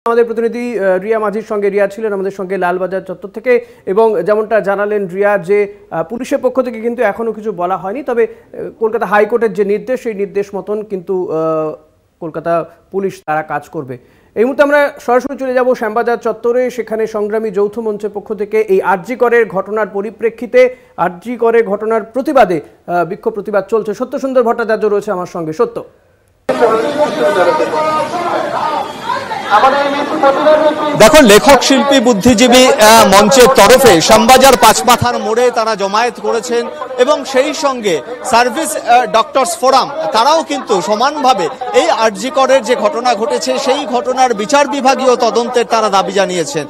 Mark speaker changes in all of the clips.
Speaker 1: আমাদের প্রতিনিধি রিয়া মাঝির সঙ্গে রিয়া ছিলেন আমাদের সঙ্গে লালবাজার চত্বর থেকে এবং যেমনটা জানালেন রিয়া যে পুলিশের পক্ষ থেকে কিন্তু এখনো কিছু বলা হয়নি, তবে কলকাতা হাইকোর্টের যে নির্দেশ সেই নির্দেশ মতন কিন্তু কলকাতা পুলিশ তারা কাজ করবে। এই মুহূর্তে আমরা সরাসরি চলে যাব শ্যামবাজার চত্বরে। সেখানে সংগ্রামী যৌথ মঞ্চের পক্ষ থেকে এই আরজি করের ঘটনার পরিপ্রেক্ষিতে আরজি করের ঘটনার প্রতিবাদে বিক্ষোভ প্রতিবাদ চলছে। সত্যসুন্দর ভট্টাচার্য রয়েছে আমার সঙ্গে। সত্য,
Speaker 2: দেখো, লেখক শিল্পী বুদ্ধিজীবী মঞ্চের তরফে শ্যামবাজার পাঁচমাথার মোড়ে তারা জমায়েত করেছেন এবং সেই সঙ্গে সার্ভিস ডক্টরস ফোরাম তারাও কিন্তু সমানভাবে এই আরজি করের যে ঘটনা ঘটেছে সেই ঘটনার বিচার বিভাগীয় তদন্তের তারা দাবি জানিয়েছেন।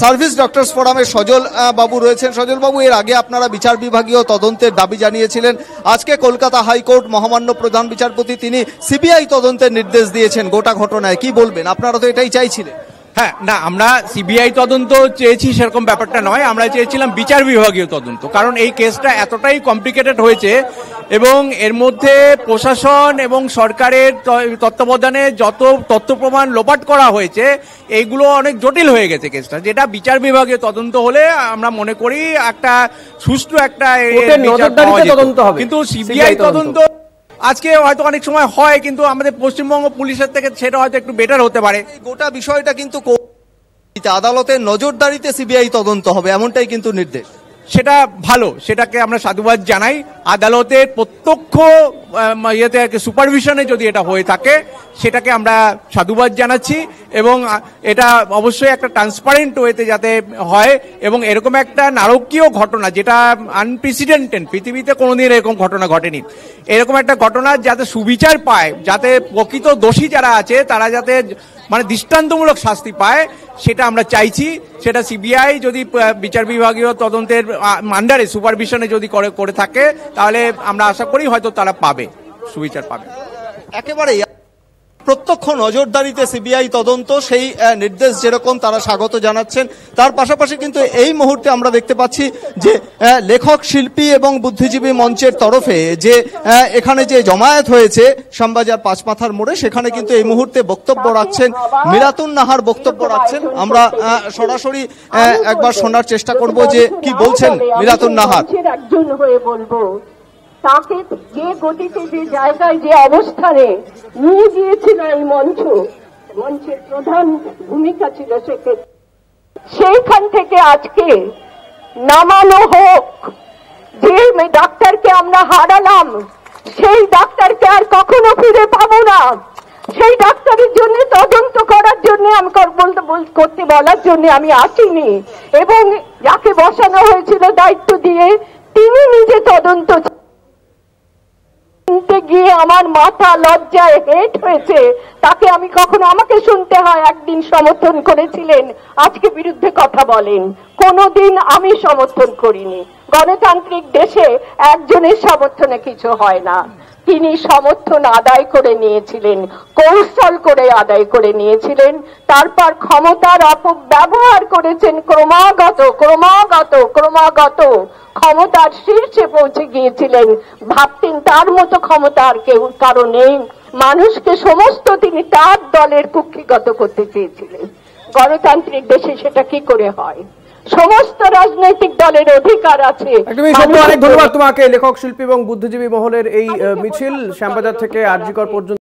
Speaker 2: সার্ভিস ডক্টরস ফোরামের সজল বাবু রয়েছেন। সজল বাবু, এর আগে আপনারা বিচার বিভাগীয় তদন্তের দাবি জানিয়েছিলেন। আজকে কলকাতা হাইকোর্ট মহামান্য প্রধান বিচারপতি তিনি সিবিআই তদন্তের নির্দেশ দিয়েছেন গোটা ঘটনায়, কি বলবেন? আপনারা তো এটাই চাইছিলেন।
Speaker 3: হ্যাঁ, না, আমরা সিবিআই তদন্ত চেয়েছি সেরকম ব্যাপারটা নয়, আমরা চেয়েছিলাম বিচার বিভাগীয় তদন্ত। কারণ এই কেসটা এতটাই কমপ্লিকেটেড হয়েছে এবং এর মধ্যে প্রশাসন এবং সরকারের তত্ত্বাবধানে যত তথ্য প্রমাণ লোপাট করা হয়েছে এইগুলো অনেক জটিল হয়ে গেছে কেসটা, যেটা বিচার বিভাগীয় তদন্ত হলে আমরা মনে করি একটা সুষ্ঠু একটা
Speaker 1: তদন্ত হবে।
Speaker 3: কিন্তু সিবিআই তদন্ত আজকে হয়তো অনেক সময় হয়, কিন্তু আমাদের পশ্চিমবঙ্গ পুলিশের থেকে সেটা হয়তো একটু বেটার হতে পারে।
Speaker 2: গোটা বিষয়টা কিন্তু আদালতের নজরদারিতে সিবিআই তদন্ত হবে, এমনটাই কিন্তু নির্দেশ।
Speaker 3: সেটা ভালো, সেটাকে আমরা সাধুবাদ জানাই। আদালতের প্রত্যক্ষ সুপারভিশনে যদি এটা হয়ে থাকে সেটাকে আমরা সাধুবাদ জানাচ্ছি এবং এটা অবশ্যই একটা ট্রান্সপারেন্ট ওয়েতে যাতে হয় এবং এরকম একটা নারকীয় ঘটনা যেটা আনপ্রেসিডেন্টেড, পৃথিবীতে কোনোদিন এরকম ঘটনা ঘটেনি, এরকম একটা ঘটনা যাতে সুবিচার পায়, যাতে প্রকৃত দোষী যারা আছে তারা যাতে মানে দৃষ্টান্তমূলক শাস্তি পায়, সেটা আমরা চাইছি। সেটা সিবিআই যদি বিচার বিভাগীয় তদন্তের আন্ডারে সুপারভিশনে যদি করে থাকে তাহলে আমরা আশা করি হয়তো তারা পাবে, সুবিচার পাবে।
Speaker 2: একেবারে প্রত্যক্ষ নজরদারিতে সিবিআই তদন্ত, সেই নির্দেশ যেরকম তারা স্বাগত জানাচ্ছেন। তার পাশাপাশি কিন্তু এই মুহূর্তে আমরা দেখতে পাচ্ছি যে লেখক শিল্পী এবং বুদ্ধিজীবী মঞ্চের তরফে যে এখানে যে জমায়েত হয়েছে শ্যামবাজার পাঁচমাথার মোড়ে, সেখানে কিন্তু এই মুহূর্তে বক্তব্য রাখছেন মিরাতুন নাহার, বক্তব্য রাখছেন। আমরা সরাসরি একবার শোনার চেষ্টা করব যে কি বলছেন মিরাতুন নাহার।
Speaker 4: একজন হয়ে বলবো তাকে যে গতিতে, যে জায়গায়, যে অবস্থানে নিয়ে গিয়েছিল এই মঞ্চের প্রধান ভূমিকা ছিল সেইখান থেকে আজকে নামানো হোক। যে ডাক্তারকে আমরা হারালাম সেই ডাক্তারকে আর কখনো ফিরে পাবো না। সেই ডাক্তারের জন্য তদন্ত করার জন্য আমি করতে বলার জন্য আমি আসিনি এবং যাকে বসানো হয়েছিল দায়িত্ব দিয়ে তিনি নিজে তদন্ত গিয়ে আমার মাথা লজ্জায় হেট হয়েছে। তাকে আমি কখনো, আমাকে শুনতে হয় একদিন সমর্থন করেছিলেন, আজকে বিরুদ্ধে কথা বলেন। কোনোদিন আমি সমর্থন করিনি। গণতান্ত্রিক দেশে একজনের সমর্থনে কিছু হয় না। তিনি সমর্থন আদায় করে নিয়েছিলেন, কৌশল করে আদায় করে নিয়েছিলেন, তারপর ক্ষমতার অপব্যবহার করেছেন ক্রমাগত ক্ষমতার শীর্ষে পৌঁছে গিয়েছিলেন। ভাবতেন তার মতো ক্ষমতা আর কেউ কারো নেই। মানুষকে সমস্ত তিনি তার দলের কুক্ষিগত করতে চেয়েছিলেন। গণতান্ত্রিক দেশে সেটা কি করে হয়? সমস্ত রাজনৈতিক দলের অধিকার আছে।
Speaker 1: অনেক ধন্যবাদ তোমাকে। লেখক শিল্পী এবং বুদ্ধিজীবী মহলের এই মিছিল শ্যামবাজার থেকে আরজি কর পর্যন্ত।